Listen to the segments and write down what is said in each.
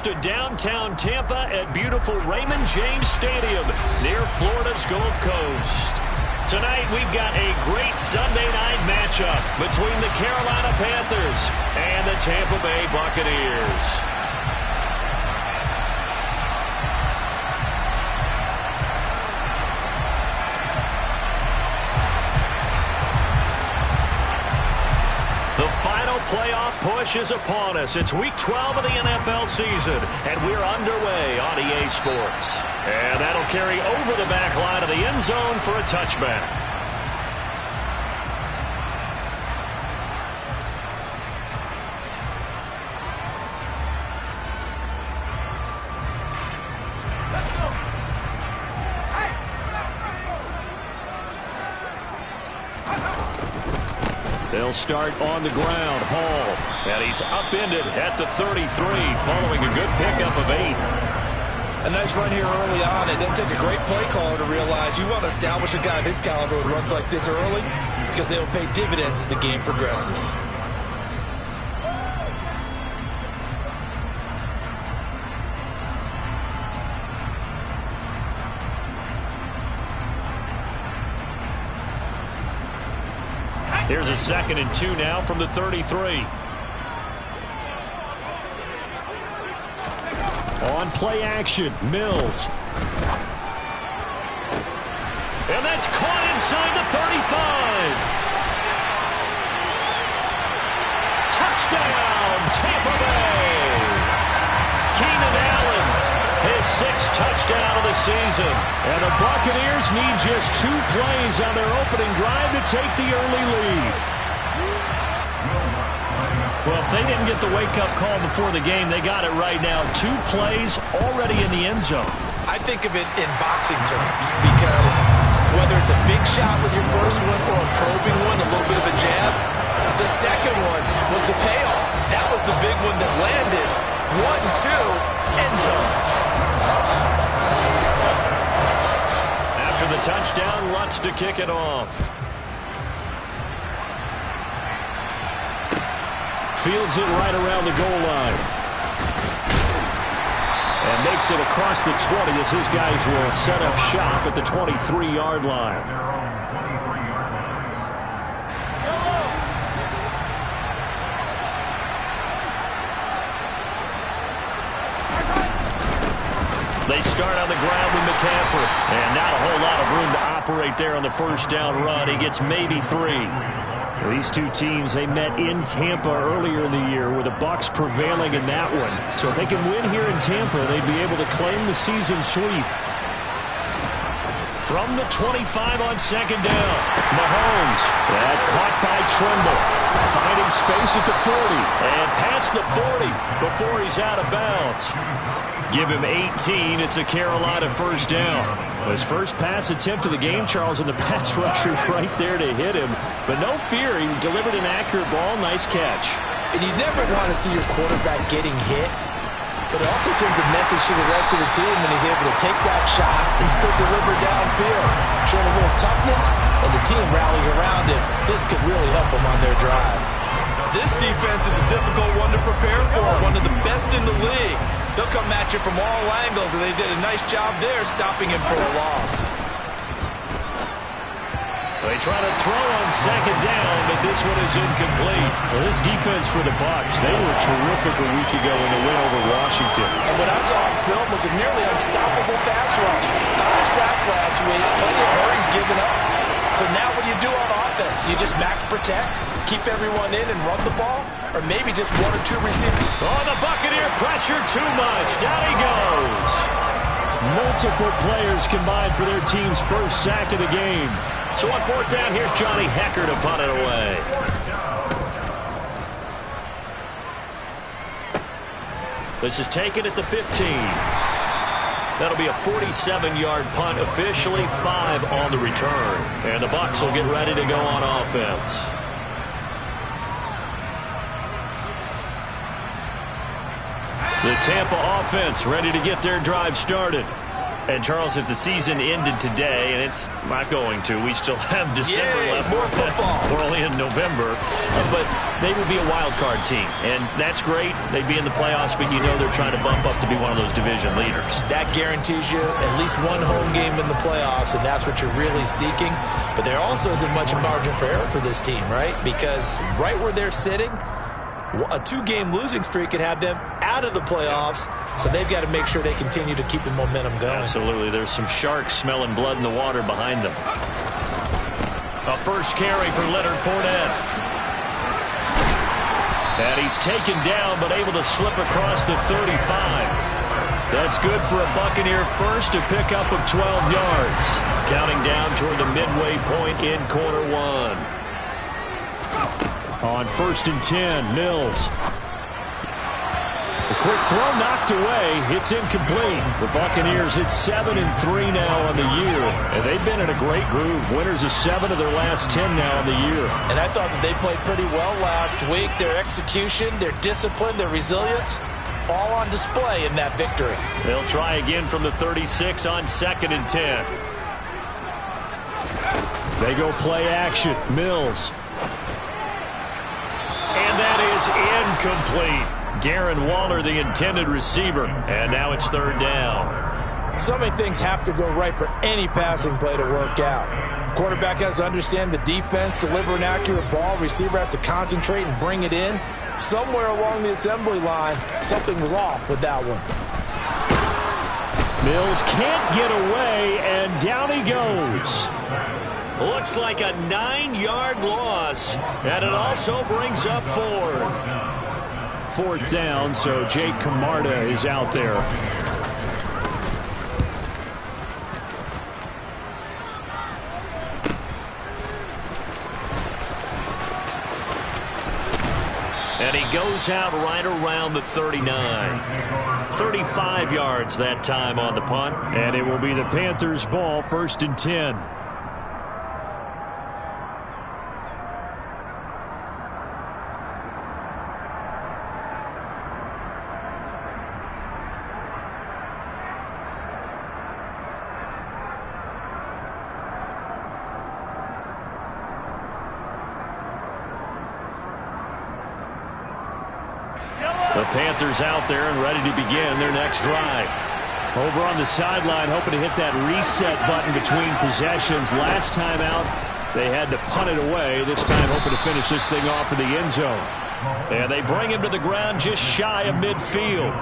To downtown Tampa at beautiful Raymond James Stadium near Florida's Gulf Coast. Tonight we've got a great Sunday night matchup between the Carolina Panthers and the Tampa Bay Buccaneers. The final playoff push is upon us. It's Week 12 of the NFL season, and we're underway on EA Sports. And that'll carry over the back line of the end zone for a touchback. They'll start on the ground. Hall. And he's upended at the 33 following a good pickup of 8. A nice run here early on. It doesn't take a great play caller to realize you want to establish a guy of his caliber who runs like this early because they will pay dividends as the game progresses. Here's a 2nd and 2 now from the 33. On play action, Mills. And that's caught inside the 35. Touchdown, Tampa Bay. Keenan Allen, his 6th touchdown of the season. And the Buccaneers need just 2 plays on their opening drive to take the early lead. Well, if they didn't get the wake-up call before the game, they got it right now. 2 plays already in the end zone. I think of it in boxing terms because whether it's a big shot with your first one or a probing one, a little bit of a jab, the second one was the payoff. That was the big one that landed. 1-2, end zone. After the touchdown, Lutz to kick it off. Fields it right around the goal line. And makes it across the 20 as his guys will set up shop at the 23-yard line. They start on the ground with McCaffrey. And not a whole lot of room to operate there on the first down run. He gets maybe 3. These 2 teams, they met in Tampa earlier in the year with the Bucs prevailing in that one. So if they can win here in Tampa, they'd be able to claim the season sweep. From the 25 on 2nd down, Mahomes. That caught by Trimble. Finding space at the 40. And past the 40 before he's out of bounds. Give him 18. It's a Carolina first down. His first pass attempt of the game, Charles, and the pass rusher right there to hit him. But no fear, he delivered an accurate ball. Nice catch. And you never want to see your quarterback getting hit. But it also sends a message to the rest of the team when he's able to take that shot and still deliver downfield. Showing a little toughness, and the team rallies around him. This could really help them on their drive. This defense is a difficult one to prepare for, one of the best in the league. They'll come at you from all angles, and they did a nice job there stopping him for a loss. They try to throw on 2nd down, but this one is incomplete. Well, this defense for the Bucs, they were terrific a week ago in the win over Washington. And what I saw on film was a nearly unstoppable pass rush. 5 sacks last week, plenty of hurries given up. So now what do you do on offense? You just max protect, keep everyone in and run the ball? Or maybe just 1 or 2 receivers? Oh, the Buccaneer pressure too much. Down he goes. Multiple players combined for their team's first sack of the game. So on 4th down, here's Johnny Hecker to punt it away. This is taken at the 15. That'll be a 47-yard punt, officially 5 on the return. And the Bucs will get ready to go on offense. The Tampa offense ready to get their drive started. And, Charles, if the season ended today, and it's not going to, we still have December left. More football. We're only in November. But they would be a wild card team, and that's great. They'd be in the playoffs, but you know they're trying to bump up to be one of those division leaders. That guarantees you at least one home game in the playoffs, and that's what you're really seeking. But there also isn't much margin for error for this team, right? Because right where they're sitting, a 2-game losing streak could have them out of the playoffs, so they've got to make sure they continue to keep the momentum going. Absolutely. There's some sharks smelling blood in the water behind them. A first carry for Leonard Fournette. And he's taken down, but able to slip across the 35. That's good for a Buccaneer first, a pickup of 12 yards. Counting down toward the midway point in quarter one. On 1st and 10, Mills. A quick throw knocked away. It's incomplete. The Buccaneers at 7-3 now on the year. And they've been in a great groove. Winners of 7 of their last 10 now on the year. And I thought that they played pretty well last week. Their execution, their discipline, their resilience, all on display in that victory. They'll try again from the 36 on 2nd and 10. They go play action. Mills. And that is incomplete. Darren Waller, the intended receiver. And now it's 3rd down. So many things have to go right for any passing play to work out. Quarterback has to understand the defense, deliver an accurate ball. Receiver has to concentrate and bring it in. Somewhere along the assembly line, something was off with that one. Mills can't get away, and down he goes. Looks like a 9-yard loss, and it also brings up 4th. 4th down, so Jake Camarda is out there. And he goes out right around the 39. 35 yards that time on the punt. And it will be the Panthers' ball, 1st and 10. The Panthers out there and ready to begin their next drive. Over on the sideline, hoping to hit that reset button between possessions. Last time out, they had to punt it away. This time, hoping to finish this thing off in the end zone. And they bring him to the ground just shy of midfield.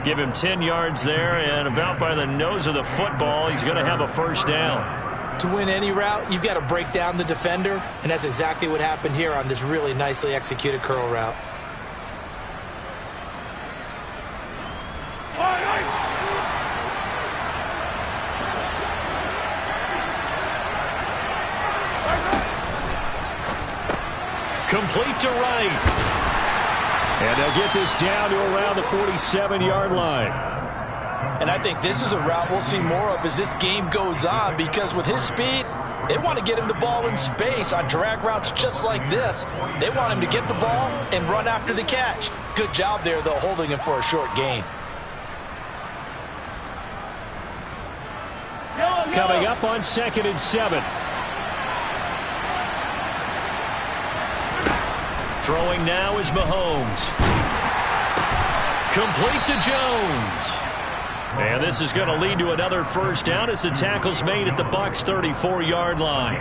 Give him 10 yards there, and about by the nose of the football, he's going to have a 1st down. To win any route, you've got to break down the defender, and that's exactly what happened here on this really nicely executed curl route. Complete to right. And they'll get this down to around the 47-yard line. And I think this is a route we'll see more of as this game goes on, because with his speed, they want to get him the ball in space on drag routes just like this. They want him to get the ball and run after the catch. Good job there, though, holding him for a short gain. Coming up on 2nd and 7. Throwing now is Mahomes. Complete to Jones. And this is going to lead to another 1st down as the tackle's made at the Bucs 34-yard line.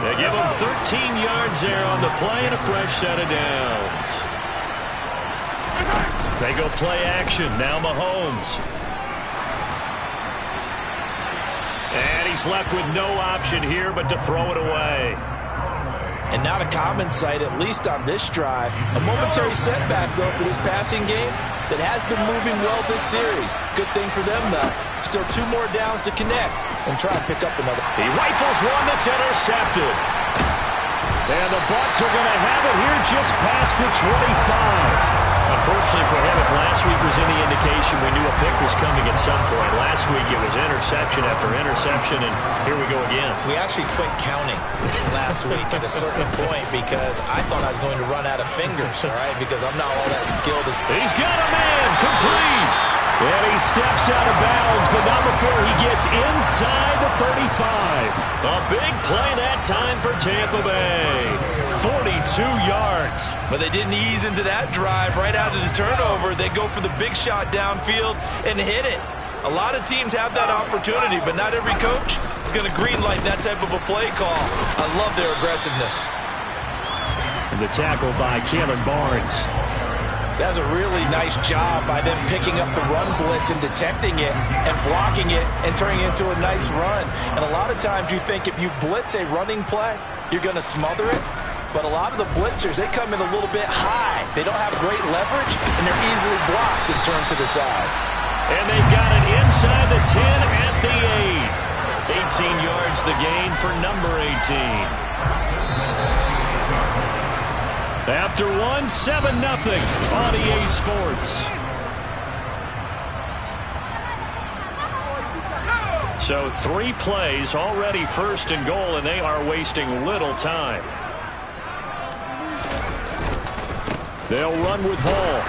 They give him 13 yards there on the play and a fresh set of downs. They go play action. Now Mahomes. And he's left with no option here but to throw it away. And not a common sight, at least on this drive. A momentary setback, though, for this passing game that has been moving well this series. Good thing for them, though. Still 2 more downs to connect and try and pick up another. He rifles one that's intercepted. And the Bucs are going to have it here just past the 25. Unfortunately for him, if last week was any indication, we knew a pick was coming at some point. Last week it was interception after interception, and here we go again. We actually quit counting last week at a certain point because I thought I was going to run out of fingers, all right, because I'm not all that skilled. He's got a man, complete. And he steps out of bounds, but not before he gets inside the 35. A big play that time for Tampa Bay. 42 yards. But they didn't ease into that drive right out of the turnover. They go for the big shot downfield and hit it. A lot of teams have that opportunity, but not every coach is going to greenlight that type of a play call. I love their aggressiveness. And the tackle by Cameron Barnes. That was a really nice job by them picking up the run blitz and detecting it and blocking it and turning it into a nice run. And a lot of times you think if you blitz a running play, you're going to smother it. But a lot of the blitzers, they come in a little bit high. They don't have great leverage, and they're easily blocked and turned to the side. And they've got it inside the 10 at the 8. 18 yards the gain for number 18. After one, 7-0 on EA Sports. So 3 plays, already first and goal, and they are wasting little time. They'll run with Hall.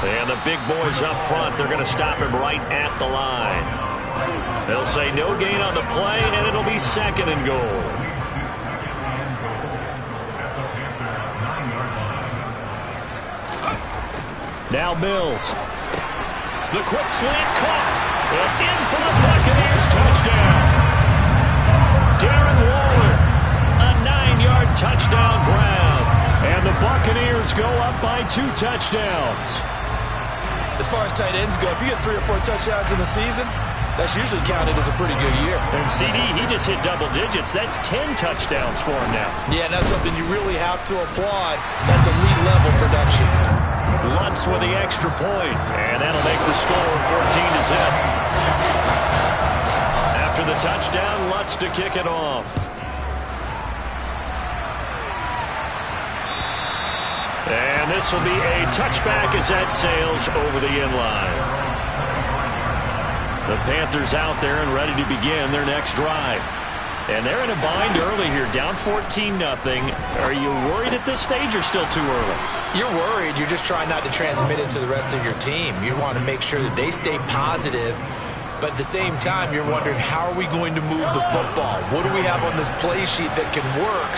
And the big boys up front, they're going to stop him right at the line. They'll say no gain on the play, and it'll be 2nd and goal. Now Mills. The quick slant caught. And in for the Buccaneers touchdown. Darren Waller. A 9-yard touchdown grab. And the Buccaneers go up by 2 touchdowns. As far as tight ends go, if you get 3 or 4 touchdowns in the season, that's usually counted as a pretty good year. And CD, he just hit double digits. That's 10 touchdowns for him now. Yeah, and that's something you really have to applaud. That's elite-level production. Lutz with the extra point, and that'll make the score 14-0. After the touchdown, Lutz to kick it off. And this will be a touchback as that sails over the inline. The Panthers out there and ready to begin their next drive. And they're in a bind early here, down 14-0. Are you worried at this stage or still too early? You're worried. You're just trying not to transmit it to the rest of your team. You want to make sure that they stay positive. But at the same time, you're wondering, how are we going to move the football? What do we have on this play sheet that can work?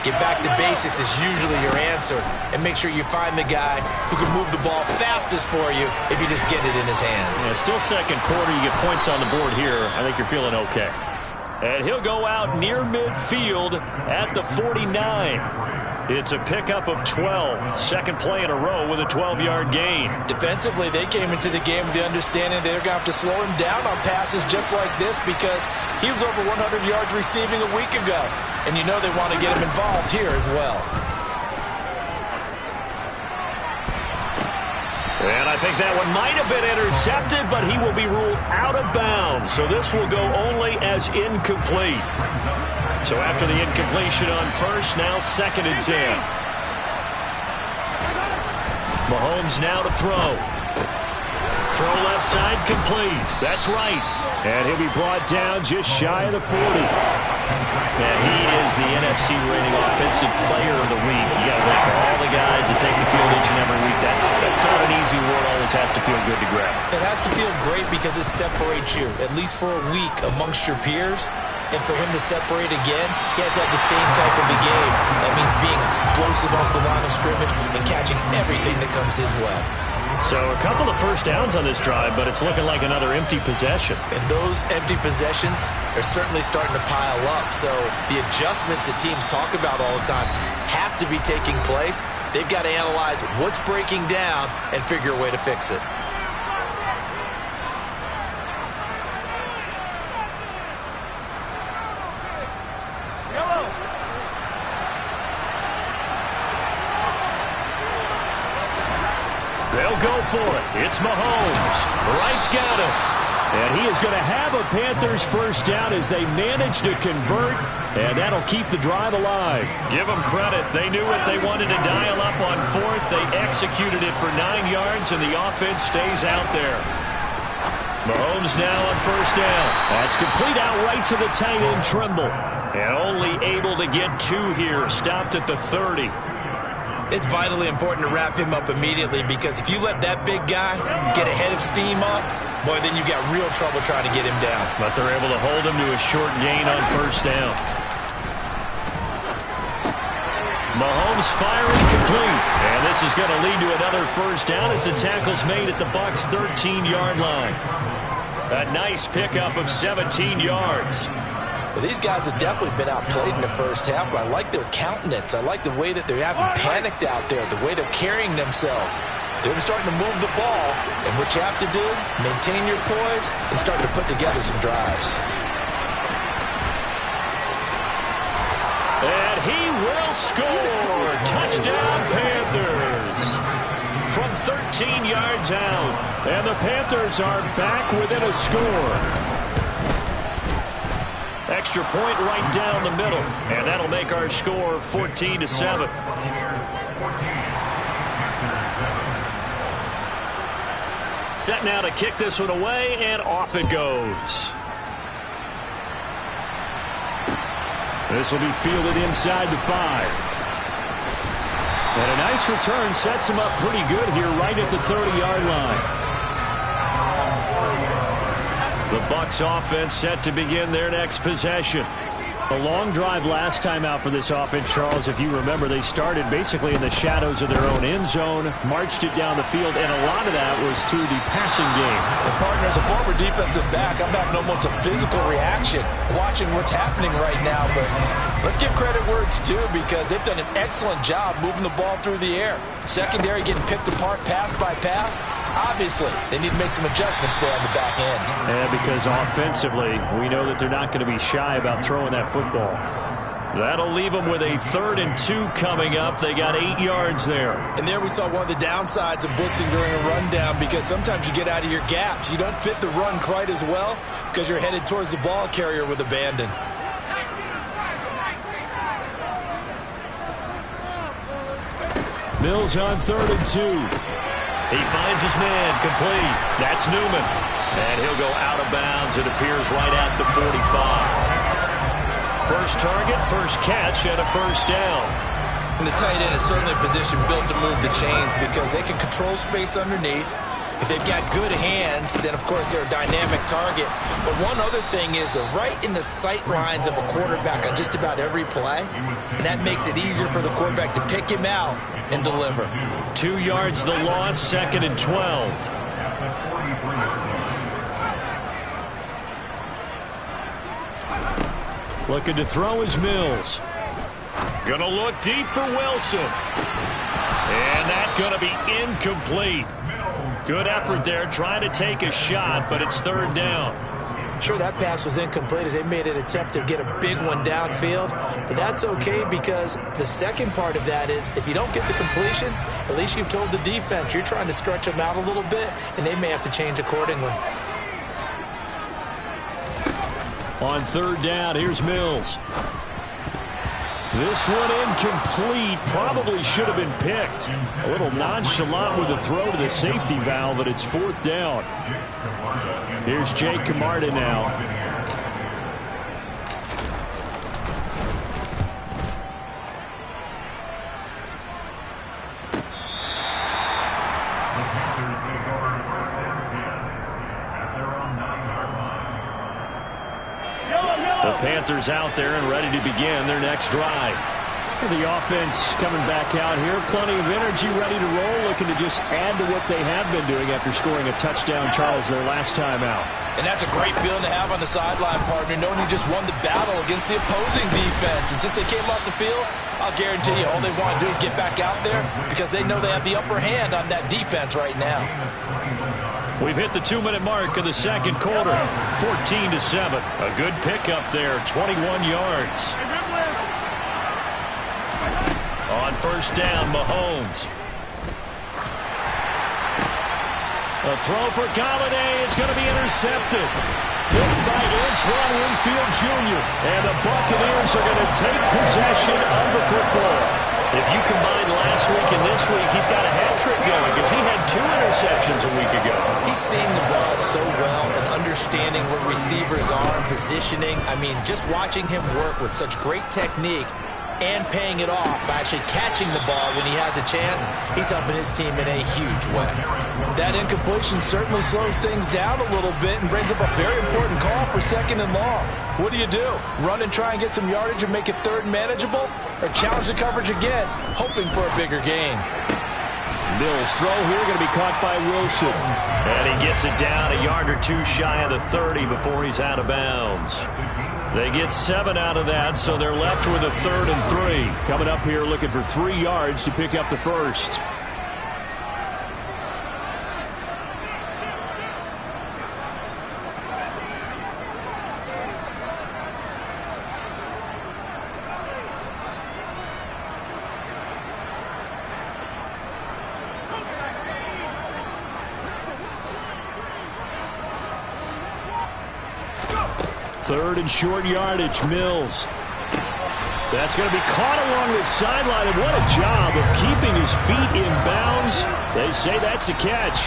Get back to basics is usually your answer. And make sure you find the guy who can move the ball fastest for you if you just get it in his hands. Yeah, still second quarter. You get points on the board here. I think you're feeling okay. And he'll go out near midfield at the 49. It's a pickup of 12. Second play in a row with a 12-yard gain. Defensively, they came into the game with the understanding they're going to have to slow him down on passes just like this because he was over 100 yards receiving a week ago. And you know they want to get him involved here as well. And I think that one might have been intercepted, but he will be ruled out of bounds. So this will go only as incomplete. So after the incompletion on first, now 2nd and 10. Mahomes now to throw. Throw left side complete. That's right. And he'll be brought down just shy of the 40. And he is the NFC rating offensive player of the week. You got to rank all the guys that take the field each and every week. That's not an easy award. Always has to feel good to grab. It has to feel great because it separates you, at least for a week, amongst your peers. And for him to separate again, he has to have the same type of a game. That means being explosive off the line of scrimmage and catching everything that comes his way. So a couple of first downs on this drive, but it's looking like another empty possession. And those empty possessions are certainly starting to pile up. So the adjustments that teams talk about all the time have to be taking place. They've got to analyze what's breaking down and figure a way to fix it. They'll go for it. It's Mahomes. Wright's got him. And he is going to have a Panthers first down as they manage to convert, and that'll keep the drive alive. Give them credit. They knew what they wanted to dial up on fourth. They executed it for 9 yards, and the offense stays out there. Mahomes now on first down. That's complete out right to the tight end, Trimble. And only able to get 2 here. Stopped at the 30. It's vitally important to wrap him up immediately, because if you let that big guy get a head of steam up, boy, then you've got real trouble trying to get him down. But they're able to hold him to a short gain on first down. Mahomes firing complete. And this is going to lead to another first down as the tackle's made at the Bucs' 13-yard line. A nice pickup of 17 yards. Well, these guys have definitely been outplayed in the first half, but I like their countenance. I like the way that they're having panicked out there, the way they're carrying themselves. They're starting to move the ball, and what you have to do, maintain your poise and start to put together some drives. And he will score. Touchdown, Panthers. From 13 yards out. And the Panthers are back within a score. Extra point right down the middle. And that'll make our score 14-7. Set now to kick this one away, and off it goes. This will be fielded inside the 5. And a nice return sets him up pretty good here right at the 30-yard line. The Bucs offense set to begin their next possession. A long drive last time out for this offense, Charles. If you remember, they started basically in the shadows of their own end zone, marched it down the field, and a lot of that was through the passing game. And partner, as a former defensive back, I'm having almost a physical reaction watching what's happening right now. But let's give credit where it's due, because they've done an excellent job moving the ball through the air. Secondary getting picked apart pass by pass. Obviously, they need to make some adjustments there on the back end. And because offensively, we know that they're not going to be shy about throwing that football. That'll leave them with a 3rd and 2 coming up. They got 8 yards there. And there we saw one of the downsides of blitzing during a rundown, because sometimes you get out of your gaps. You don't fit the run quite as well because you're headed towards the ball carrier with abandon. Mills on 3rd and 2. He finds his man, complete. That's Newman. And he'll go out of bounds. It appears right at the 45. First target, first catch, and a first down. And the tight end is certainly a position built to move the chains, because they can control space underneath. If they've got good hands, then of course they're a dynamic target. But one other thing is they're right in the sight lines of a quarterback on just about every play. And that makes it easier for the quarterback to pick him out and deliver. 2 yards the loss, 2nd and 12. Looking to throw is Mills. Gonna look deep for Wilson. And that's gonna be incomplete. Good effort there, trying to take a shot, but it's 3rd down. Sure, that pass was incomplete as they made an attempt to get a big one downfield, but that's okay, because the second part of that is if you don't get the completion, at least you've told the defense you're trying to stretch them out a little bit, and they may have to change accordingly. On 3rd down, here's Mills. This one incomplete. Probably should have been picked. A little nonchalant with the throw to the safety valve, but it's 4th down. Here's Jake Camarda now. The Panthers out there and ready to begin their next drive. The offense coming back out here. Plenty of energy, ready to roll, looking to just add to what they have been doing after scoring a touchdown, Charles, their last time out. And that's a great feeling to have on the sideline, partner, knowing you just won the battle against the opposing defense. And since they came off the field, I'll guarantee you all they want to do is get back out there, because they know they have the upper hand on that defense right now. We've hit the 2-minute mark of the second quarter. 14-7. A good pickup there, 21 yards. On first down, Mahomes. A throw for Galladay is going to be intercepted. Picked by Antoine Winfield Jr. And the Buccaneers are going to take possession of the football. If you combine last week and this week, he's got a hat trick going, because he had 2 interceptions a week ago. He's seeing the ball so well and understanding where receivers are and positioning. I mean, just watching him work with such great technique, and paying it off by actually catching the ball when he has a chance. He's helping his team in a huge way. That incompletion certainly slows things down a little bit and brings up a very important call for 2nd and long. What do? Run and try and get some yardage and make it 3rd and manageable? Or challenge the coverage again, hoping for a bigger gain? Mills' throw here going to be caught by Wilson. And he gets it down a yard or 2 shy of the 30 before he's out of bounds. They get 7 out of that, so they're left with a 3rd and 3. Coming up here looking for 3 yards to pick up the first. Third and short yardage, Mills. That's going to be caught along the sideline, and what a job of keeping his feet in bounds. They say that's a catch.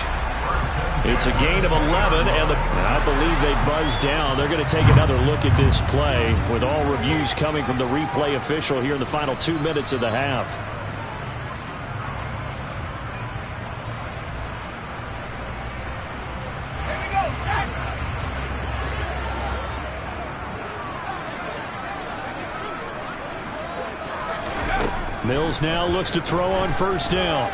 It's a gain of 11, and I believe they buzzed down. They're going to take another look at this play with all reviews coming from the replay official here in the final 2 minutes of the half. Mills now looks to throw on 1st down.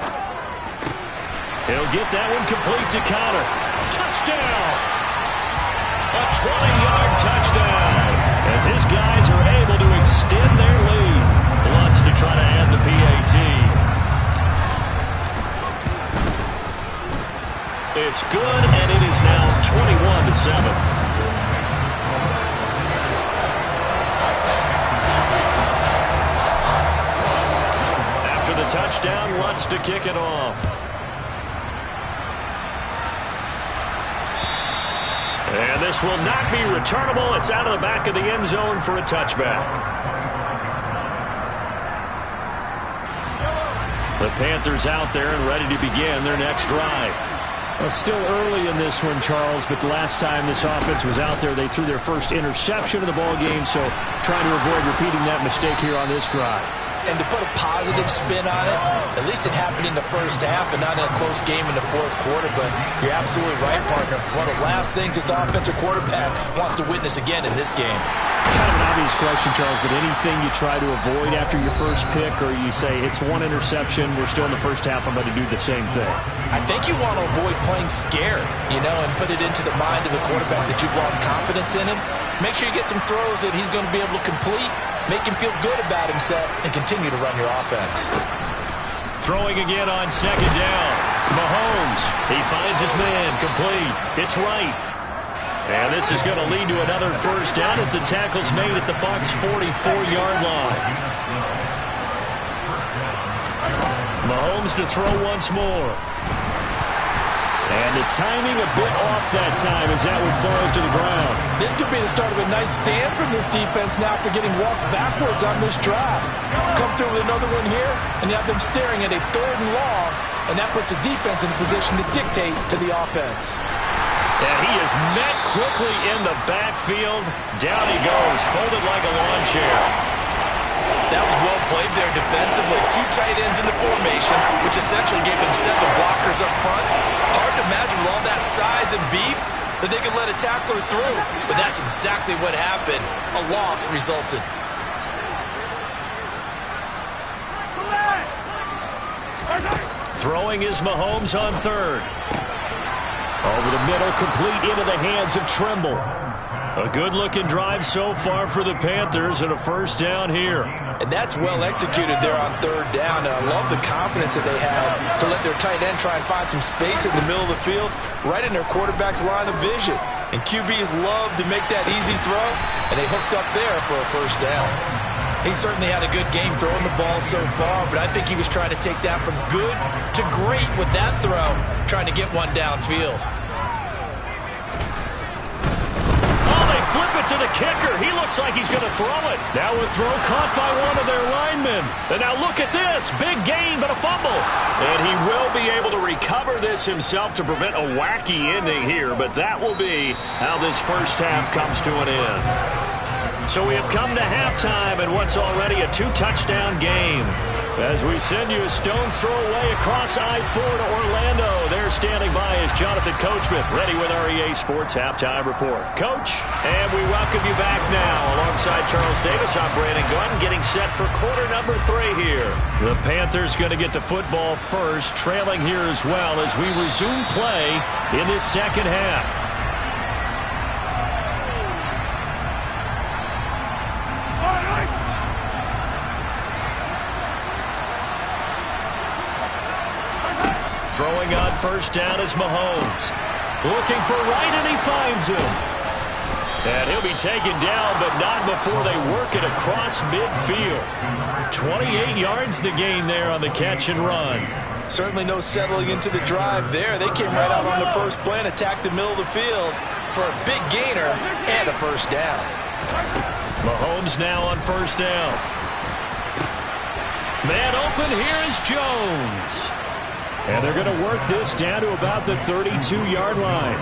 He'll get that one complete to Connor. Touchdown! A 20-yard touchdown as his guys are able to extend their lead. Wants to try to add the PAT. It's good, and it is now 21-7. Touchdown, Lutz to kick it off. And this will not be returnable. It's out of the back of the end zone for a touchback. The Panthers out there and ready to begin their next drive. Well, still early in this one, Charles, but the last time this offense was out there, they threw their first interception of the ball game, so trying to avoid repeating that mistake here on this drive. And to put a positive spin on it, at least it happened in the first half and not in a close game in the 4th quarter. But you're absolutely right, partner. One of the last things this offensive quarterback wants to witness again in this game. Kind of an obvious question, Charles, but anything you try to avoid after your first pick, or you say it's 1 interception, we're still in the first half, I'm going to do the same thing? I think you want to avoid playing scared, and put it into the mind of the quarterback that you've lost confidence in him. Make sure you get some throws that he's going to be able to complete, make him feel good about himself, and continue to run your offense. Throwing again on 2nd down. Mahomes, he finds his man, complete. It's right. And this is going to lead to another 1st down as the tackle's made at the Bucs' 44-yard line. Mahomes to throw once more. And the timing a bit off that time as that one falls to the ground. This could be the start of a nice stand from this defense now after getting walked backwards on this drive. Come through with another one here, and you have them staring at a 3rd and long, and that puts the defense in a position to dictate to the offense. And he is met quickly in the backfield. Down he goes, folded like a lawn chair. That was well played there defensively. 2 tight ends in the formation, which essentially gave them 7 blockers up front. Hard to imagine with all that size and beef that they could let a tackler through. But that's exactly what happened. A loss resulted. Throwing is Mahomes on 3rd. Over the middle, complete into the hands of Trimble. A good-looking drive so far for the Panthers and a 1st down here. And that's well executed there on 3rd down. And I love the confidence that they had to let their tight end try and find some space in the middle of the field, right in their quarterback's line of vision. And QBs love to make that easy throw, and they hooked up there for a 1st down. He certainly had a good game throwing the ball so far, but I think he was trying to take that from good to great with that throw, trying to get one downfield. Oh, they flip it to the kicker. He looks like he's going to throw it. Now a throw caught by one of their linemen. And now look at this. Big gain, but a fumble. And he will be able to recover this himself to prevent a wacky ending here, but that will be how this 1st half comes to an end. So we have come to halftime in what's already a two-touchdown game. As we send you a stone's throw away across I-4 to Orlando. There standing by is Jonathan Coachman, ready with our EA Sports Halftime Report. Coach, and we welcome you back now. Alongside Charles Davis, I'm Brandon Gunn, getting set for quarter number 3 here. The Panthers going to get the football first, trailing here as well as we resume play in this second half. Throwing on first down is Mahomes. Looking for right, and he finds him. And he'll be taken down, but not before they work it across midfield. 28 yards the gain there on the catch and run. Certainly no settling into the drive there. They came right out on the first play and attacked the middle of the field for a big gainer and a first down. Mahomes now on first down. Man open, here is Jones. And they're going to work this down to about the 32-yard line.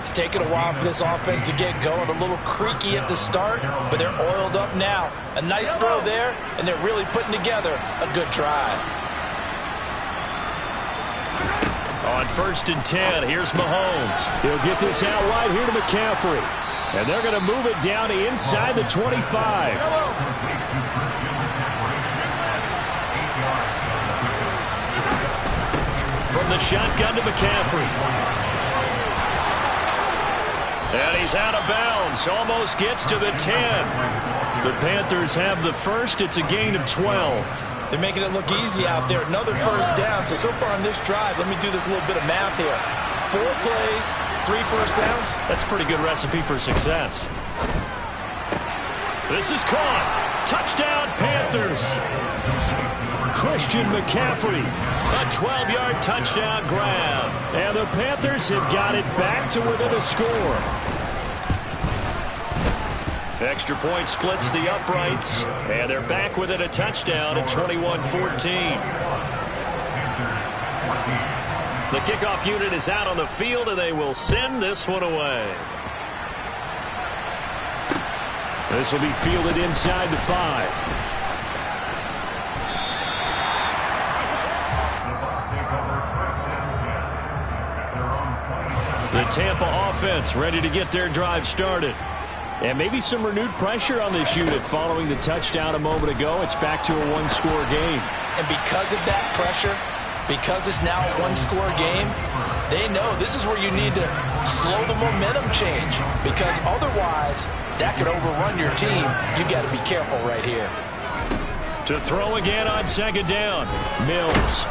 It's taken a while for this offense to get going. A little creaky at the start, but they're oiled up now. A nice throw there, and they're really putting together a good drive. On first and 10, here's Mahomes. He'll get this out right here to McCaffrey. And they're going to move it down to inside the 25. From the shotgun to McCaffrey. And he's out of bounds. Almost gets to the 10. The Panthers have the first. It's a gain of 12. They're making it look easy out there. Another first down. So far on this drive, let me do this little bit of math here. 4 plays, 3 first downs. That's a pretty good recipe for success. This is caught. Touchdown, Panthers. Christian McCaffrey, a 12-yard touchdown grab. And the Panthers have got it back to within a score. Extra point splits the uprights, and they're back within a touchdown at 21-14. The kickoff unit is out on the field, and they will send this one away. This will be fielded inside the 5. The Tampa offense ready to get their drive started. And maybe some renewed pressure on this unit following the touchdown a moment ago. It's back to a one-score game. And because of that pressure, because it's now a one-score game, they know this is where you need to slow the momentum change. Because otherwise, that could overrun your team. You got to be careful right here. To throw again on second down. Mills.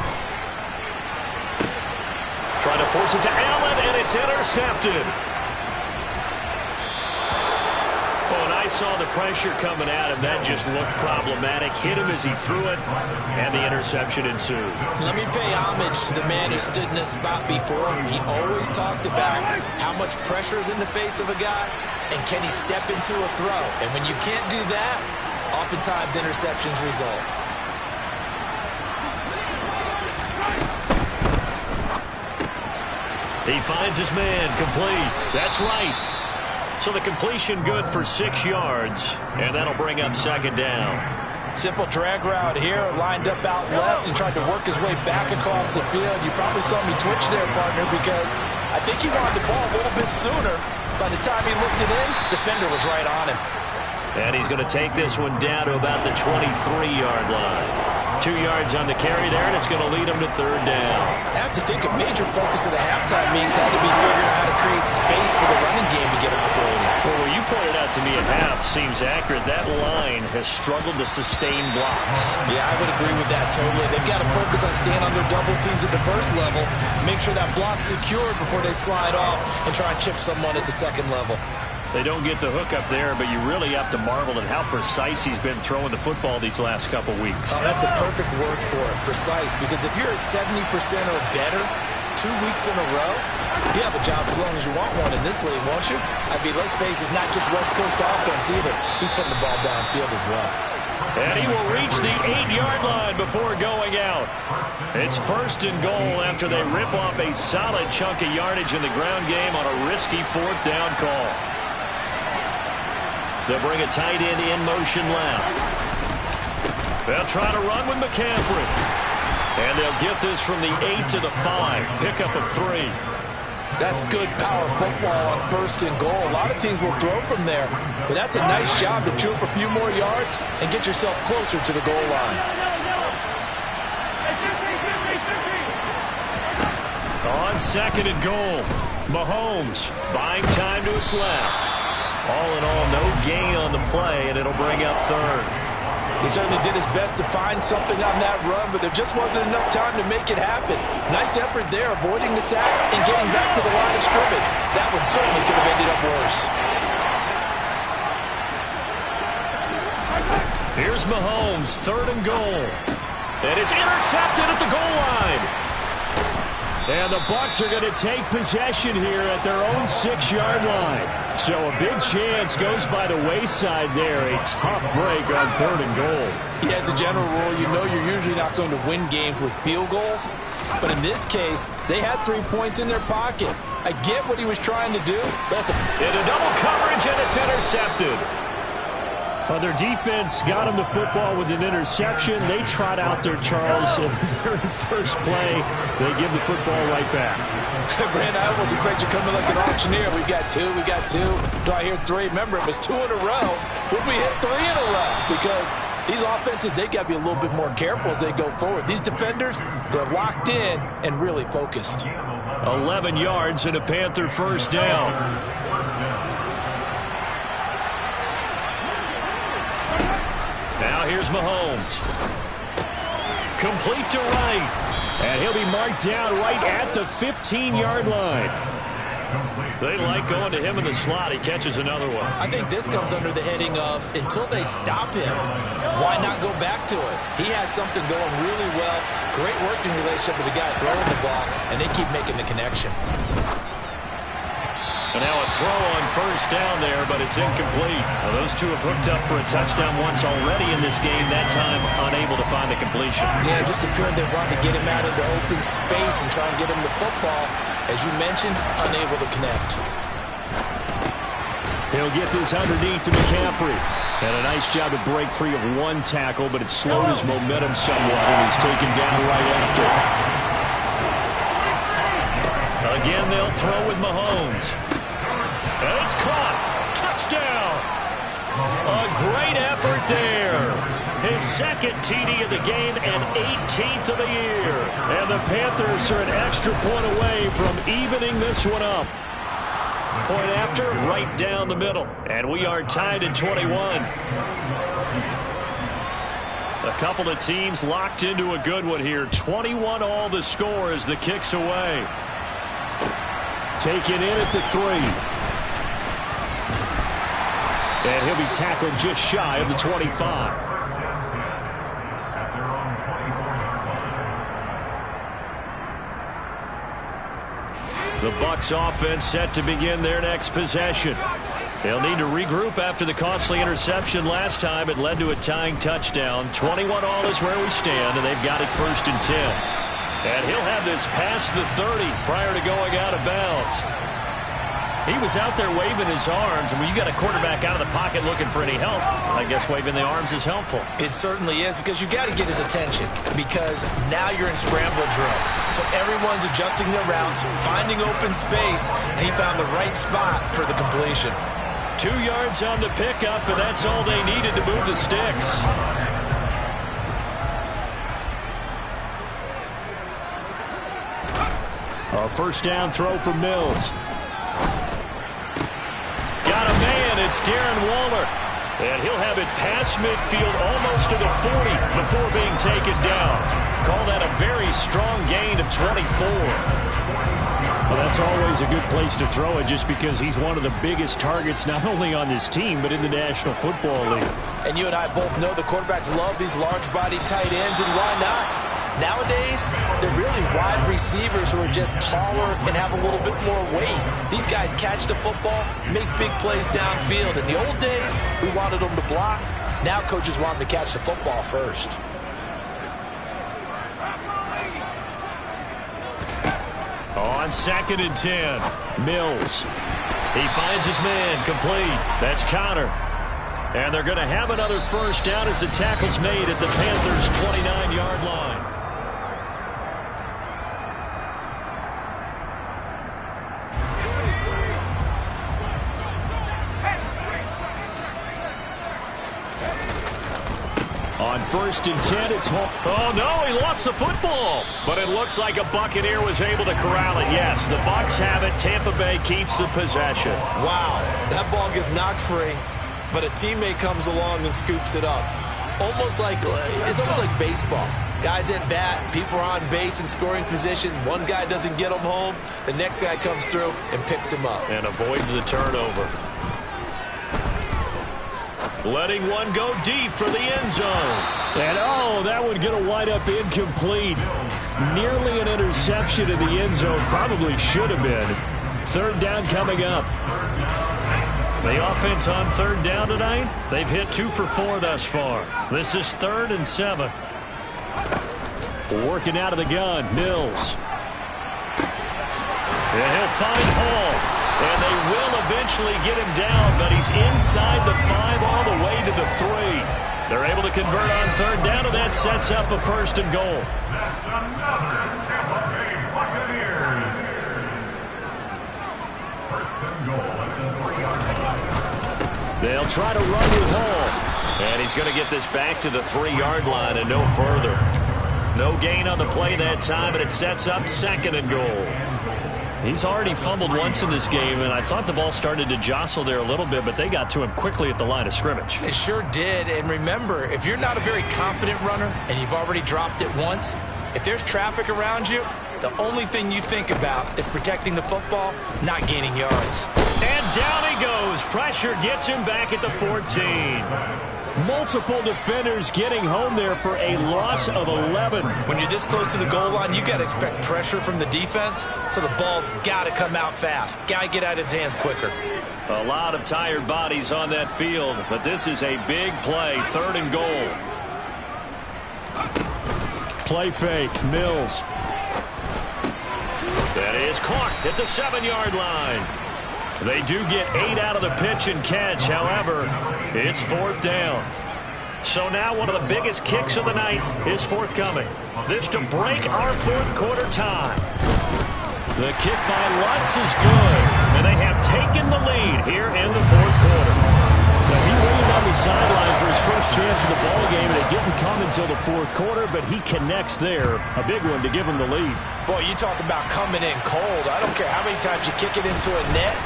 Trying to force it to Allen, and it's intercepted. Oh, and I saw the pressure coming at him. That just looked problematic. Hit him as he threw it, and the interception ensued. Let me pay homage to the man who stood in this spot before. He always talked about how much pressure is in the face of a guy, and can he step into a throw. And when you can't do that, oftentimes interceptions result. He finds his man, complete. That's right. So the completion good for 6 yards, and that'll bring up second down. Simple drag route here, lined up out left and tried to work his way back across the field. You probably saw me twitch there, partner, because I think he wanted the ball a little bit sooner. By the time he looked it in, the defender was right on him. And he's going to take this one down to about the 23-yard line. 2 yards on the carry there, and it's going to lead him to third down. I have to think a major focus of the halftime meetings had to be figuring out how to create space for the running game to get operating. Well, what you pointed out to me at half seems accurate. That line has struggled to sustain blocks. Yeah, I would agree with that totally. They've got to focus on staying on their double teams at the first level, make sure that block's secured before they slide off and try and chip someone at the second level. They don't get the hook up there, but you really have to marvel at how precise he's been throwing the football these last couple weeks. Oh, that's the perfect word for it, precise, because if you're at 70% or better 2 weeks in a row, you have a job as long as you want one in this league, won't you? I mean, let's face it, it's not just West Coast offense either. He's putting the ball downfield as well. And he will reach the 8-yard line before going out. It's first and goal after they rip off a solid chunk of yardage in the ground game on a risky fourth down call. They'll bring a tight end in motion left. They'll try to run with McCaffrey. And they'll get this from the 8 to the 5. Pickup of 3. That's good power football on 1st and goal. A lot of teams will throw from there, but that's a nice job to chew up a few more yards and get yourself closer to the goal line. On 2nd and goal, Mahomes buying time to his left. All in all, no gain on the play, and it'll bring up 3rd. He certainly did his best to find something on that run, but there just wasn't enough time to make it happen. Nice effort there, avoiding the sack and getting back to the line of scrimmage. That one certainly could have ended up worse. Here's Mahomes, 3rd and goal. And it's intercepted at the goal line. And the Bucs are going to take possession here at their own 6-yard line. So a big chance goes by the wayside there. A tough break on 3rd and goal. Yeah, as a general rule, you know you're usually not going to win games with field goals. But in this case, they had 3 points in their pocket. I get what he was trying to do. That's into double coverage, and it's intercepted. Well, their defense got him the football with an interception. They trot out there, Charles, in the very first play. They give the football right back. Brand, I almost expect you coming like an auctioneer. We've got 2, we got 2. Do I hear 3? Remember, it was 2 in a row. Would we hit 3 in a row? Because these offenses, they got to be a little bit more careful as they go forward. These defenders, they're locked in and really focused. 11 yards and a Panther first down. Now here's Mahomes. Complete to right. And he'll be marked down right at the 15-yard line. They like going to him in the slot. He catches another one. I think this comes under the heading of until they stop him, why not go back to it? He has something going really well. Great working relationship with the guy throwing the ball, and they keep making the connection. And now a throw on first down there, but it's incomplete. Well, those two have hooked up for a touchdown once already in this game, that time unable to find the completion. Yeah, just appeared they wanted to get him out into open space and try and get him the football. As you mentioned, unable to connect. He'll get this underneath to McCaffrey. And a nice job to break free of one tackle, but it slowed his momentum somewhat, and he's taken down right after. Again, they'll throw with Mahomes. And it's caught. Touchdown. A great effort there. His 2nd TD of the game and 18th of the year. And the Panthers are an extra point away from evening this one up. Point after, right down the middle. And we are tied at 21. A couple of teams locked into a good one here. 21 all the score as the kick's away. Taken in at the 3. And he'll be tackled just shy of the 25. The Bucs offense set to begin their next possession. They'll need to regroup after the costly interception last time. It led to a tying touchdown. 21 all is where we stand, and they've got it 1st and 10. And he'll have this past the 30 prior to going out of bounds. He was out there waving his arms, and when you got a quarterback out of the pocket looking for any help, I guess waving the arms is helpful. It certainly is, because you got to get his attention, because now you're in scramble drill. So everyone's adjusting their routes, finding open space, and he found the right spot for the completion. 2 yards on the pickup, and that's all they needed to move the sticks. A first down throw for Mills. Got a man, it's Darren Waller. And he'll have it past midfield almost to the 40 before being taken down. Call that a very strong gain of 24. Well, that's always a good place to throw it, just because he's one of the biggest targets not only on this team but in the National Football League. And you and I both know the quarterbacks love these large-bodied tight ends, and why not? Nowadays, they're really wide receivers who are just taller and have a little bit more weight. These guys catch the football, make big plays downfield. In the old days, we wanted them to block. Now coaches want them to catch the football first. On 2nd and 10, Mills. He finds his man complete. That's Connor. And they're going to have another first down as the tackle's made at the Panthers' 29-yard line. On 1st and 10, it's home. Oh, no, he lost the football. But it looks like a Buccaneer was able to corral it. Yes, the Bucs have it. Tampa Bay keeps the possession. Wow, that ball gets knocked free, but a teammate comes along and scoops it up. It's almost like baseball. Guys at bat, people are on base in scoring position. One guy doesn't get them home. The next guy comes through and picks him up. And avoids the turnover. Letting one go deep for the end zone. And, oh, that would get a wind up incomplete. Nearly an interception in the end zone. Probably should have been. 3rd down coming up. The offense on 3rd down tonight, they've hit 2 for 4 thus far. This is 3rd and 7. Working out of the gun, Mills. And he'll find Hall. And they will eventually get him down, but he's inside the 5 all the way to the 3. They're able to convert on 3rd down, and that sets up a 1st and goal. That's another Tampa Bay Buccaneers. 1st and goal at the 3-yard line. They'll try to run with Hall. And he's going to get this back to the 3-yard line and no further. No gain on the play that time, and it sets up 2nd and goal. He's already fumbled once in this game, and I thought the ball started to jostle there a little bit, but they got to him quickly at the line of scrimmage. It sure did, and remember, if you're not a very confident runner and you've already dropped it once, if there's traffic around you, the only thing you think about is protecting the football, not gaining yards. And down he goes. Pressure gets him back at the 14. Multiple defenders getting home there for a loss of 11. When you're this close to the goal line, you got to expect pressure from the defense, so the ball's got to come out fast. Got to get out of his hands quicker. A lot of tired bodies on that field, but this is a big play, 3rd and goal. Play fake, Mills. That is caught at the 7-yard line. They do get 8 out of the pitch and catch. However, it's 4th down. So now one of the biggest kicks of the night is forthcoming. This to break our 4th quarter tie. The kick by Lutz is good, and they have taken the lead here in the 4th quarter. So he waited on the sideline for his first chance of the ball game, and it didn't come until the 4th quarter, but he connects there. A big one to give him the lead. Boy, you talk about coming in cold. I don't care how many times you kick it into a net.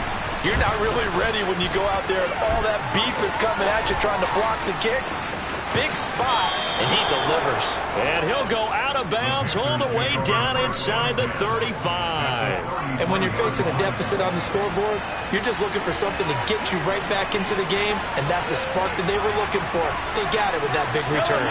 You're not really ready when you go out there and all that beef is coming at you trying to block the kick. Big spot, and he delivers. And he'll go out of bounds all the way down inside the 35. And when you're facing a deficit on the scoreboard, you're just looking for something to get you right back into the game, and that's the spark that they were looking for. They got it with that big return.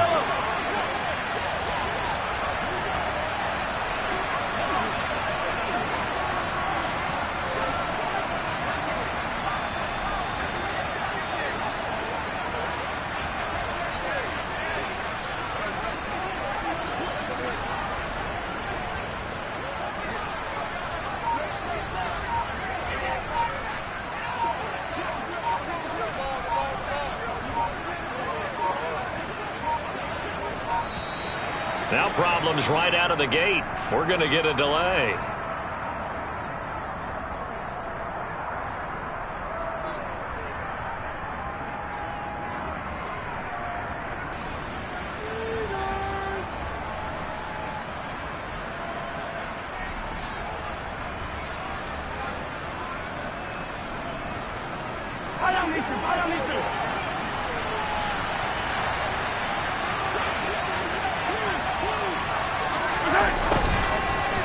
Now problems right out of the gate. We're going to get a delay.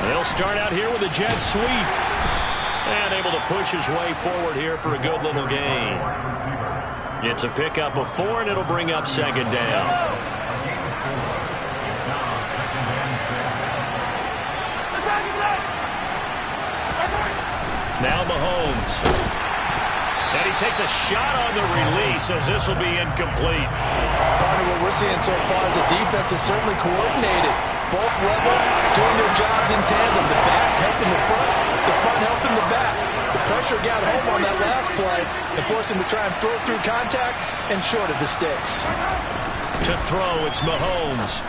They'll start out here with a jet sweep. And able to push his way forward here for a good little gain. It's a pickup of 4, and it'll bring up 2nd down. Now Mahomes. And he takes a shot on the release as this will be incomplete. Partner, what we're seeing so far is the defense is certainly coordinated. Both levels doing their jobs in tandem. The back helping the front helping the back. The pressure got home on that last play and forced him to try and throw through contact and short of the sticks. To throw, it's Mahomes.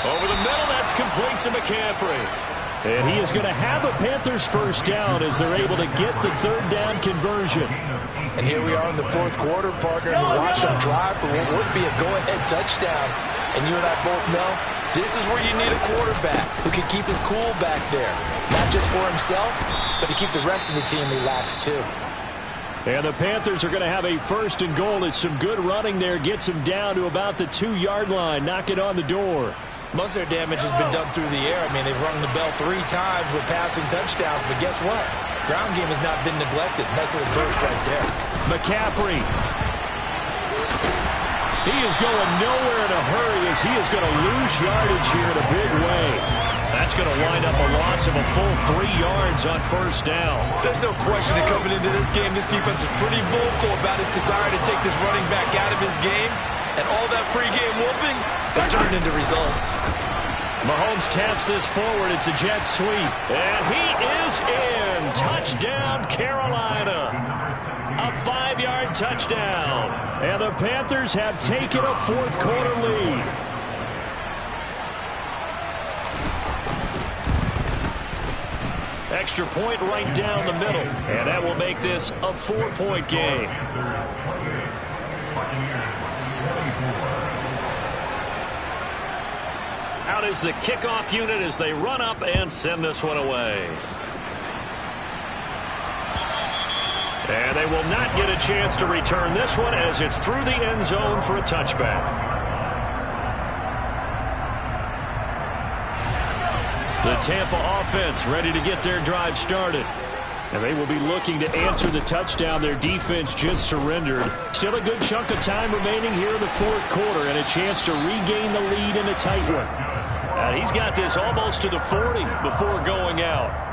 Over the middle, that's complete to McCaffrey. And he is going to have a Panthers first down as they're able to get the third down conversion. And here we are in the fourth quarter, partner, and watch them drive for what would be a go-ahead touchdown. And you and I both know this is where you need a quarterback who can keep his cool back there. Not just for himself, but to keep the rest of the team relaxed too. And the Panthers are going to have a first and goal as some good running there gets them down to about the 2-yard line. Knock it on the door. Most of their damage has been done through the air. I mean, they've rung the bell 3 times with passing touchdowns, but guess what? Ground game has not been neglected. Nice little burst right there. McCaffrey. He is going nowhere in a hurry as he is going to lose yardage here in a big way. That's going to wind up a loss of a full 3 yards on first down. There's no question that coming into this game, this defense is pretty vocal about its desire to take this running back out of his game. And all that pregame whooping has turned into results. Mahomes taps this forward. It's a jet sweep. And he is in. Touchdown, Carolina. A 5-yard touchdown. And the Panthers have taken a fourth quarter lead. Extra point right down the middle. And that will make this a 4-point game. Out is the kickoff unit as they run up and send this one away. And they will not get a chance to return this one as it's through the end zone for a touchback. The Tampa offense ready to get their drive started. And they will be looking to answer the touchdown their defense just surrendered. Still a good chunk of time remaining here in the fourth quarter and a chance to regain the lead in a tight one. And he's got this almost to the 40 before going out.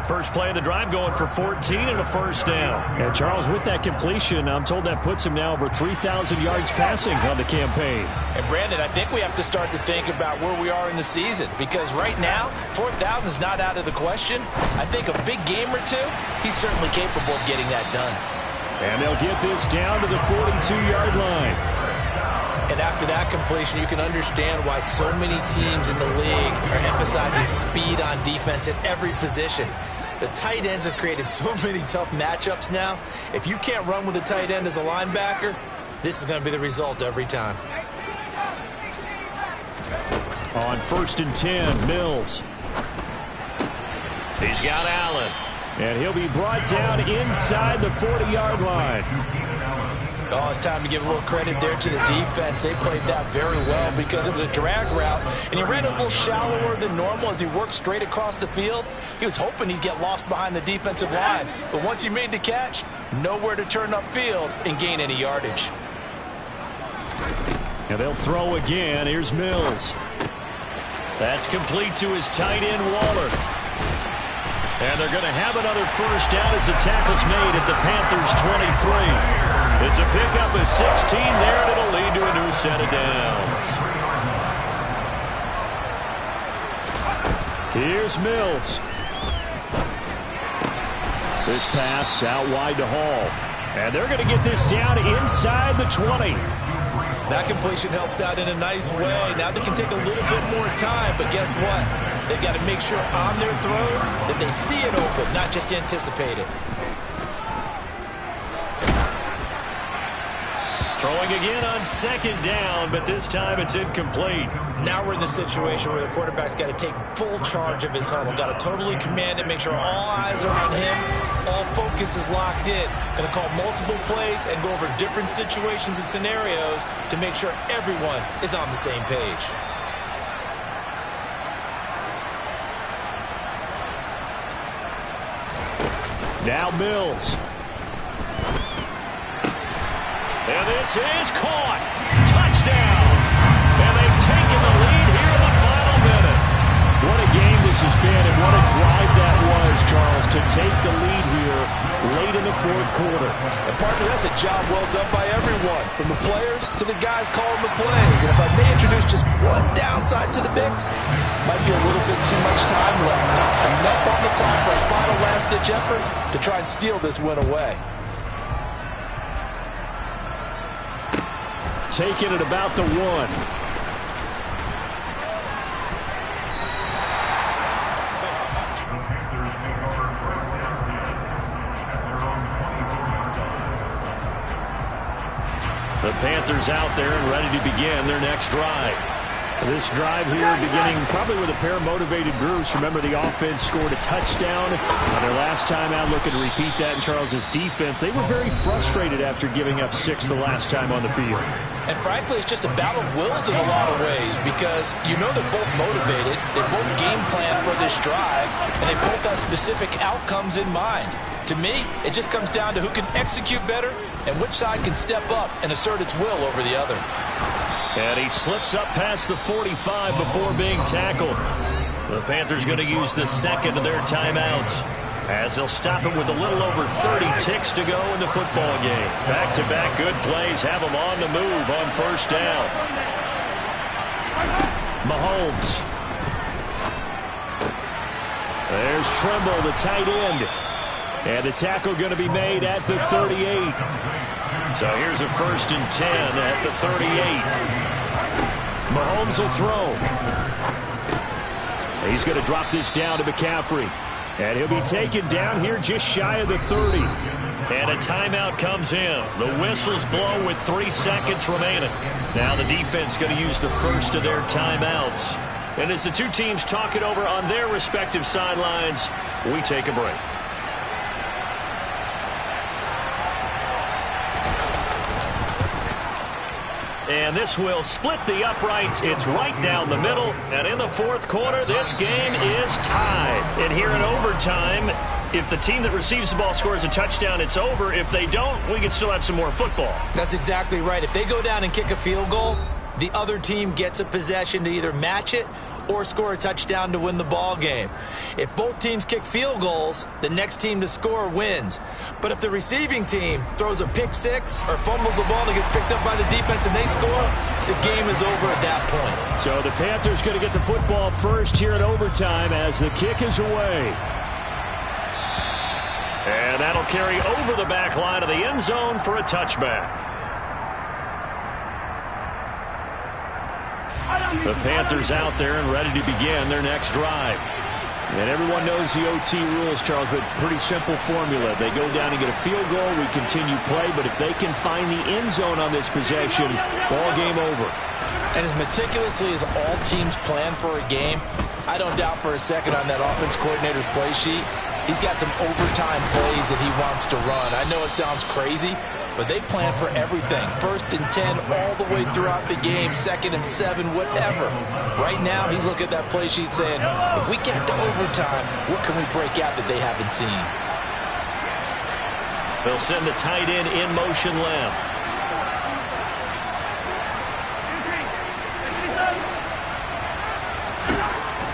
First play of the drive going for 14 and a first down. And Charles, with that completion, I'm told that puts him now over 3,000 yards passing on the campaign. And Brandon, I think we have to start to think about where we are in the season, because right now 4,000 is not out of the question. I think a big game or two, he's certainly capable of getting that done. And they'll get this down to the 42-yard line. And after that completion, you can understand why so many teams in the league are emphasizing speed on defense at every position. The tight ends have created so many tough matchups now. If you can't run with a tight end as a linebacker, this is going to be the result every time. On 1st and 10, Mills. He's got Allen. And he'll be brought down inside the 40-yard line. Oh, it's time to give a little credit there to the defense. They played that very well because it was a drag route, and he ran a little shallower than normal as he worked straight across the field. He was hoping he'd get lost behind the defensive line, but once he made the catch, nowhere to turn upfield and gain any yardage. And they'll throw again. Here's Mills. That's complete to his tight end, Waller. And they're going to have another first down as the tackle's made at the Panthers' 23. It's a pickup of 16 there, and it'll lead to a new set of downs. Here's Mills. This pass out wide to Hall. And they're going to get this down inside the 20. That completion helps out in a nice way. Now they can take a little bit more time, but guess what? They've got to make sure on their throws that they see it open, not just anticipate it. Throwing again on 2nd down, but this time it's incomplete. Now we're in the situation where the quarterback's got to take full charge of his huddle. Got to totally command it, make sure all eyes are on him. All focus is locked in. Going to call multiple plays and go over different situations and scenarios to make sure everyone is on the same page. Now Mills. And this is caught. Touchdown. And they've taken the lead here in the final minute. What a game this has been, and what a drive that was, Charles, to take the lead here late in the fourth quarter. And partner, that's a job well done by everyone, from the players to the guys calling the plays. And if I may introduce just one downside to the Bucs, might be a little bit too much time left. Enough on the clock for a final last-ditch effort to try and steal this win away. Taking it about the 1. The Panthers out there and ready to begin their next drive. This drive here beginning probably with a pair of motivated groups. Remember, the offense scored a touchdown on their last time out. Looking to repeat that in Charles's defense. They were very frustrated after giving up 6 the last time on the field. And frankly, it's just a battle of wills in a lot of ways, because you know they're both motivated, they both game plan for this drive, and they both have specific outcomes in mind. To me, it just comes down to who can execute better and which side can step up and assert its will over the other. And he slips up past the 45 before being tackled. The Panthers going to use the second of their timeouts, as they'll stop it with a little over 30 ticks to go in the football game. Back-to-back good plays have them on the move on first down. Mahomes. There's Trimble, the tight end. And the tackle going to be made at the 38. So here's a 1st and 10 at the 38. Mahomes will throw. He's going to drop this down to McCaffrey. And he'll be taken down here just shy of the 30. And a timeout comes in. The whistles blow with 3 seconds remaining. Now the defense going to use the first of their timeouts. And as the two teams talk it over on their respective sidelines, we take a break. And this will split the uprights. It's right down the middle. And in the fourth quarter, this game is tied. And here in overtime, if the team that receives the ball scores a touchdown, it's over. If they don't, we can still have some more football. That's exactly right. If they go down and kick a field goal, the other team gets a possession to either match it or score a touchdown to win the ball game. If both teams kick field goals, the next team to score wins. But if the receiving team throws a pick six or fumbles the ball and it gets picked up by the defense and they score, the game is over at that point. So the Panthers going to get the football first here in overtime as the kick is away. And that'll carry over the back line of the end zone for a touchback. The Panthers out there and ready to begin their next drive. And everyone knows the OT rules, Charles, but pretty simple formula. They go down and get a field goal, we continue play, but if they can find the end zone on this possession, ball game over. And as meticulously as all teams plan for a game, I don't doubt for a second on that offense coordinator's play sheet, he's got some overtime plays that he wants to run. I know it sounds crazy, but they plan for everything. 1st and 10 all the way throughout the game, 2nd and 7, whatever. Right now, he's looking at that play sheet saying, if we get to overtime, what can we break out that they haven't seen? They'll send the tight end in motion left.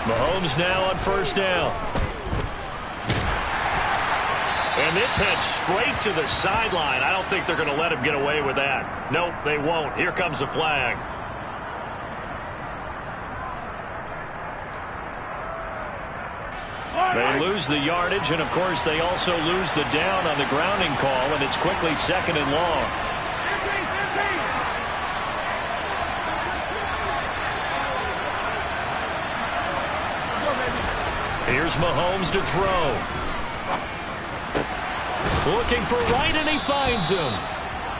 Mahomes now on first down. And this heads straight to the sideline. I don't think they're going to let him get away with that. Nope, they won't. Here comes the flag. They lose the yardage, and of course they also lose the down on the grounding call, and it's quickly 2nd and long. Here's Mahomes to throw. Looking for Wright, and he finds him.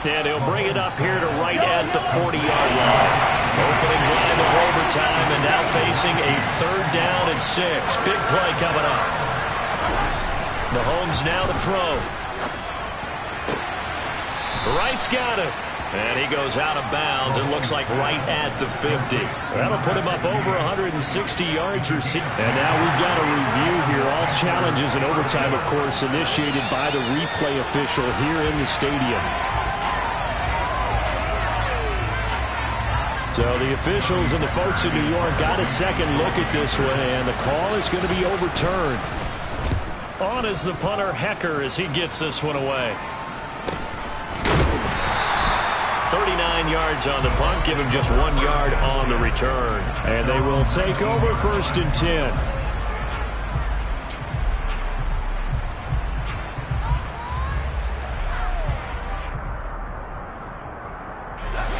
And he'll bring it up here to right at the 40-yard line. Opening drive of overtime, and now facing a 3rd down and 6. Big play coming up. Mahomes now to throw. Wright's got it. And he goes out of bounds. It looks like right at the 50. That'll put him up over 160 yards receiving. And now we've got a review here. All challenges in overtime, of course, initiated by the replay official here in the stadium. So the officials and the folks in New York got a second look at this one, and the call is going to be overturned. On is the punter, Hecker, as he gets this one away. 39 yards on the punt, give him just 1 yard on the return. And they will take over 1st and 10.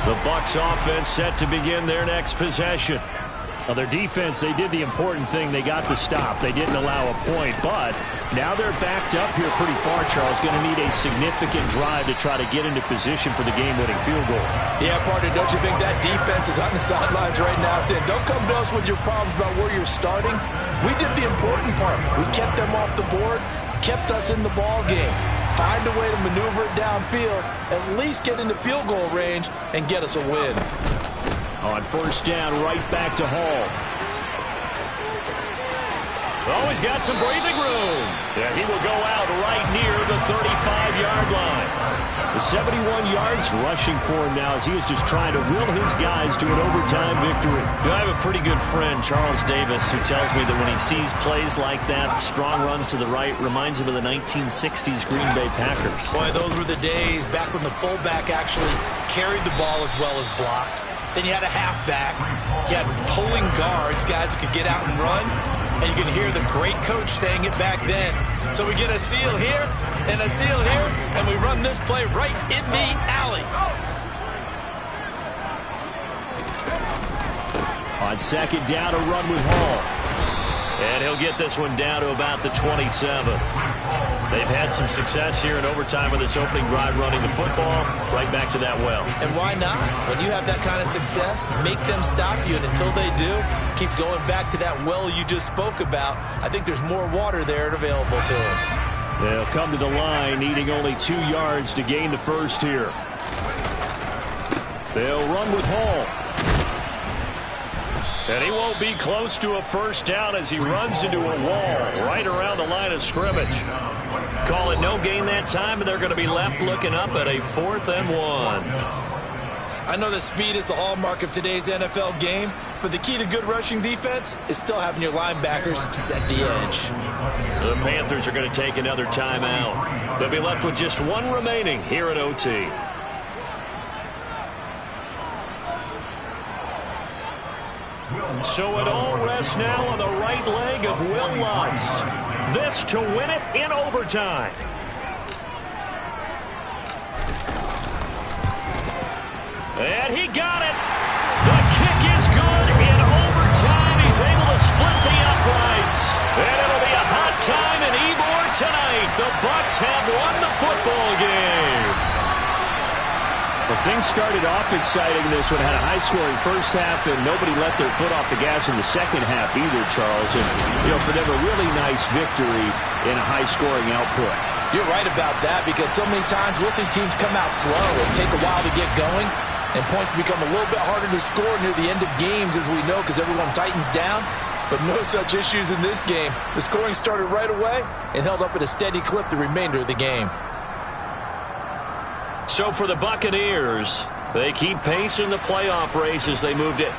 The Bucs offense set to begin their next possession. Now their defense, they did the important thing. They got the stop. They didn't allow a point, but now they're backed up here pretty far, Charles. Going to need a significant drive to try to get into position for the game-winning field goal. Yeah, partner, don't you think that defense is on the sidelines right now saying, don't come to us with your problems about where you're starting? We did the important part. We kept them off the board, kept us in the ball game. Find a way to maneuver it downfield, at least get into field goal range, and get us a win. On 1st down, right back to Hall. Oh, he's got some breathing room. Yeah, he will go out right near the 35-yard line. The 71 yards rushing for him now as he is just trying to will his guys to an overtime victory. You know, I have a pretty good friend, Charles Davis, who tells me that when he sees plays like that, strong runs to the right, reminds him of the 1960s Green Bay Packers. Boy, those were the days back when the fullback actually carried the ball as well as blocked. Then you had a halfback. You had pulling guards, guys who could get out and run. And you can hear the great coach saying it back then. So we get a seal here and a seal here, and we run this play right in the alley. On 2nd down, a run with Hall. And he'll get this one down to about the 27. They've had some success here in overtime with this opening drive running the football. Right back to that well. And why not? When you have that kind of success, make them stop you. And until they do, keep going back to that well you just spoke about. I think there's more water there available to them. They'll come to the line, needing only 2 yards to gain the first here. They'll run with Hall. And he won't be close to a 1st down as he runs into a wall right around the line of scrimmage. Call it no gain that time, and they're going to be left looking up at a 4th and 1. I know that speed is the hallmark of today's NFL game, but the key to good rushing defense is still having your linebackers set the edge. The Panthers are going to take another timeout. They'll be left with just 1 remaining here at OT. So it all rests now on the right leg of Will Lutz. This to win it in overtime. And he got it. The kick is good in overtime. He's able to split the uprights. And it'll be a hot time in Ybor tonight. The Bucs have won the football game. Well, things started off exciting. This one had a high-scoring first half, and nobody let their foot off the gas in the second half either, Charles. And, you know, for them, a really nice victory in a high-scoring output. You're right about that, because so many times we'll see teams come out slow and take a while to get going, and points become a little bit harder to score near the end of games, as we know, because everyone tightens down. But no such issues in this game. The scoring started right away and held up at a steady clip the remainder of the game. So for the Buccaneers, they keep pace in the playoff race as they moved it.